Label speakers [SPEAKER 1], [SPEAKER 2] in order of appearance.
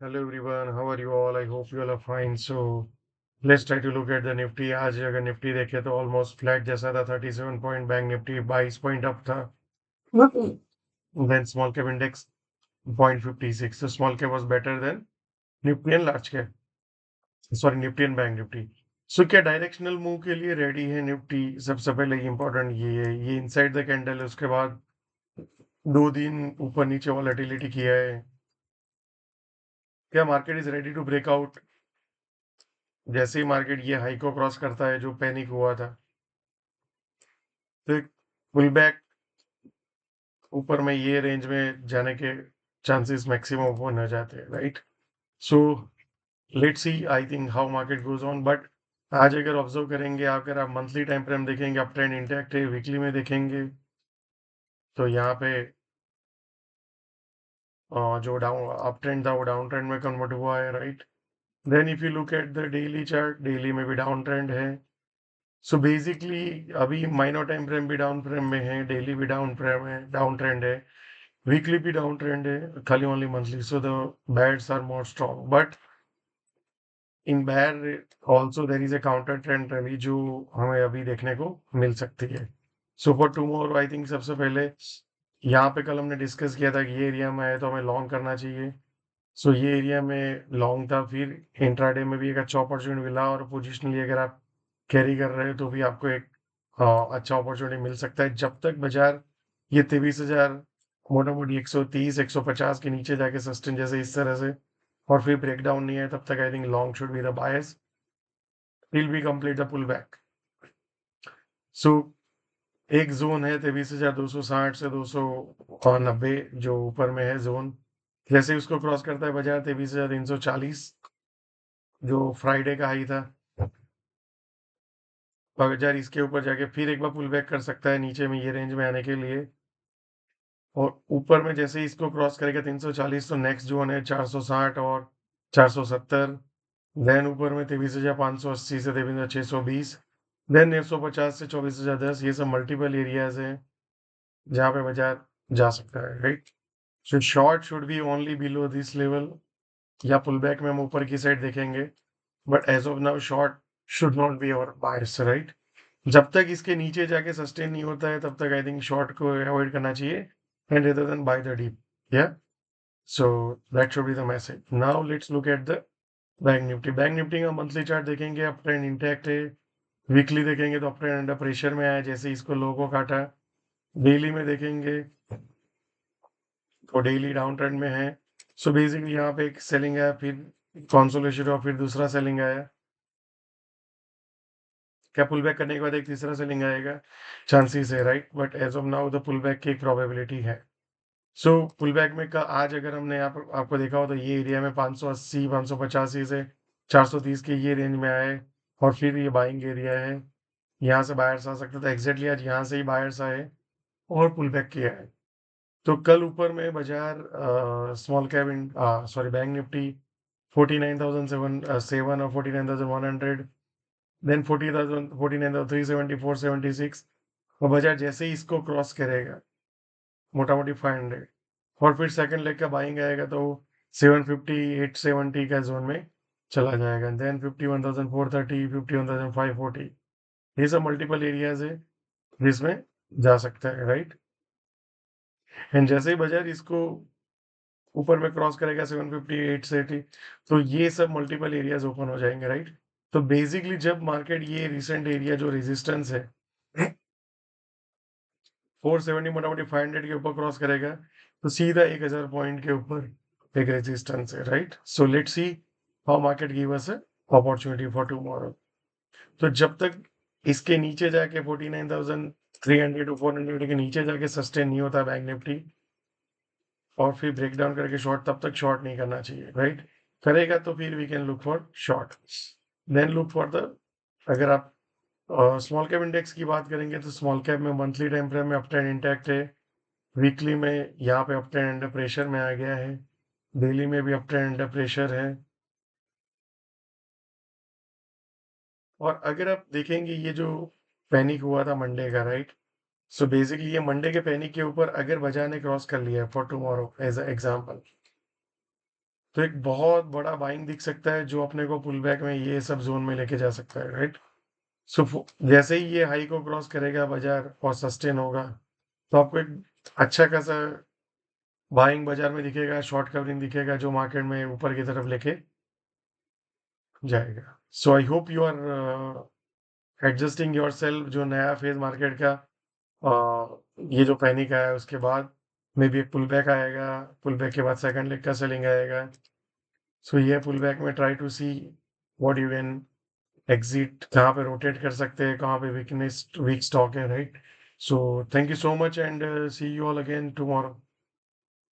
[SPEAKER 1] Hello everyone, how are you all? I hope you all are fine. So let's try to look at the Nifty. आज अगर Nifty देखे तो almost flat जैसा था 37 point, bank Nifty 22 point up था. Then small cap index 0.56. So small cap was better than Nifty and large cap, sorry Nifty and bank Nifty. So क्या directional move के लिए रेडी है Nifty? सबसे पहले important ये है, ये इनसाइड द कैंडल है. उसके बाद 2 दिन ऊपर नीचे वॉलेटिलिटी किया है. क्या market is ready to break out? जैसे ही मार्केट ये हाई को क्रॉस करता है जो पैनिक हुआ था, तो पुल बैक ऊपर में ये रेंज में जाने के चांसेस मैक्सिमम होने जाते हैं, right? So let's see, I think how market goes on. But आज अगर ऑब्जर्व करेंगे, अगर आप मंथली टाइम फ्रेम देखेंगे, अप ट्रेंड इंटैक्ट है. वीकली में देखेंगे तो यहाँ पे जो डाउन अप ट्रेंड था वो डाउन ट्रेंड में कन्वर्ट हुआ है, right? Then if you look at the daily chart, daily में भी डाउन ट्रेंड है. सो बेसिकली अभी माइनर टाइम फ्रेम भी डाउन फ्रेम में है, डेली भी डाउन फ्रेम है, डाउन ट्रेंड है. वीकली भी डाउन ट्रेंड है, खाली only monthly. So the bears are more strong, but in bear also there is a counter trend rally जो हमें अभी देखने को मिल सकती है. So for tomorrow I think सबसे पहले यहाँ पे कल हमने डिस्कस किया था कि ये एरिया में आए तो हमें लॉन्ग करना चाहिए. सो ये एरिया में लॉन्ग था, फिर इंट्राडे में भी एक अच्छा अपॉर्चुनिटी मिला, और पोजिशनली अगर आप कैरी कर रहे हो तो भी आपको एक अच्छा अपॉर्चुनिटी मिल सकता है, जब तक बाजार ये 23,000 मोटा मोटी 130 150 के नीचे जाके सस्टेन जैसे इस तरह से और फिर ब्रेकडाउन नहीं है, तब तक I think long should be the bias till we complete the pull back. So एक जोन है 23,260 से 290 जो ऊपर में है जोन. जैसे ही उसको क्रॉस करता है बाजार 23,340 जो फ्राइडे का हाई था, बाजार इसके ऊपर जाके फिर एक बार पुल बैक कर सकता है नीचे में ये रेंज में आने के लिए. और ऊपर में जैसे ही इसको क्रॉस करेगा 340 तो नेक्स्ट जोन है 460 और 470. देन ऊपर में 23,580 से 23,620. देन 150 से 24,010. ये सब मल्टीपल एरियाज हैं जहाँ पे बाजार जा सकता है, right? So short should be only below this level, या पुल बैक में हम ऊपर की साइड देखेंगे. But as of now short should not be our bias, right? जब तक इसके नीचे जाके सस्टेन नहीं होता है तब तक आई थिंक शॉर्ट को अवॉइड करना चाहिए and rather than buy the dip. या so that should be the message. Now let's look at the bank Nifty. Bank Nifty का मंथली चार्ट देखेंगे, अप ट्रेंड इंटैक्ट है. वीकली देखेंगे तो up trend under pressure में आया जैसे इसको लो को काटा. डेली में देखेंगे तो डेली डाउन ट्रेंड में है. सो बेसिकली यहाँ पे एक सेलिंग आया, फिर कंसोलिडेशन और फिर दूसरा सेलिंग आया. क्या पुल बैक करने के बाद एक तीसरा सेलिंग आएगा? चांसेस है, right? But as of now the pull back की एक प्रोबेबिलिटी है. सो पुल बैक में का आज अगर हमने यहाँ पर आपको देखा हो तो ये एरिया में 580 585 से 430 के ये रेंज में आए, और फिर ये बाइंग एरिया है. यहाँ से बायर्स आ सकते थे, एग्जैक्टली आज यहाँ से ही बायर्स आए और पुल बैक किया है. तो कल ऊपर में बाजार small cap sorry bank Nifty 49,007 और 49,100, देन 40,000 49,370 476. और बाजार जैसे ही इसको क्रॉस करेगा मोटा मोटी 500, और फिर सेकंड लेग का बाइंग आएगा तो 750 870 का जोन में चला जाएगा. देन 51,430 51,540. ये सब मल्टीपल एरियाज है जिसमें जा सकता है, राइट? एंड जैसे ही बाजार इसको ऊपर में क्रॉस करेगा 750 880, तो ये सब मल्टीपल एरियाज ओपन हो जाएंगे, राइट? तो बेसिकली जब मार्केट ये रिसेंट एरिया जो रेजिस्टेंस है 470 मोटामोटी 500 के ऊपर क्रॉस करेगा तो सीधा 1,000 पॉइंट के ऊपर एक रेजिस्टेंस है, right? So let's see how market give us opportunity for tomorrow. तो जब तक इसके नीचे जाके 49,300 टू 400 के नीचे जाके सस्टेन नहीं होता बैंक निफ्टी और फिर ब्रेक डाउन करके शॉर्ट, तब तक शॉर्ट नहीं करना चाहिए, राइट? करेगा तो फिर we can look for short. Then look for the, अगर आप स्मॉल कैप इंडेक्स की बात करेंगे तो स्मॉल कैप में मंथली टाइम फ्रेम में अप ट्रेंड इंटैक्ट है. वीकली में यहाँ पे अप ट्रेंड अंडर प्रेशर में आ गया है. डेली में भी अप ट्रेंड अंडर प्रेशर है. और अगर आप देखेंगे ये जो पैनिक हुआ था मंडे का, राइट? सो बेसिकली ये मंडे के पैनिक के ऊपर अगर बाजार ने क्रॉस कर लिया है फॉर टुमारो एज एग्जाम्पल, तो एक बहुत बड़ा बाइंग दिख सकता है जो अपने को पुल बैक में ये सब जोन में लेके जा सकता है, राइट? सो जैसे ही ये हाई को क्रॉस करेगा बाजार और सस्टेन होगा, तो आपको एक अच्छा खासा बाइंग बाजार में दिखेगा, शॉर्ट कवरिंग दिखेगा जो मार्केट में ऊपर की तरफ लेके जाएगा। So I hope you are adjusting yourself. जो नया फेज मार्केट का ये जो पैनिक आया उसके बाद मे बी एक पुल बैक आएगा, पुल बैक के बाद सेकंड लेग का सेलिंग आएगा। सो ये पुल बैक में try to see what you can exit, कहाँ पे रोटेट कर सकते हैं, कहाँ पे वीक स्टॉक है, right? So thank you so much and see you all again tomorrow.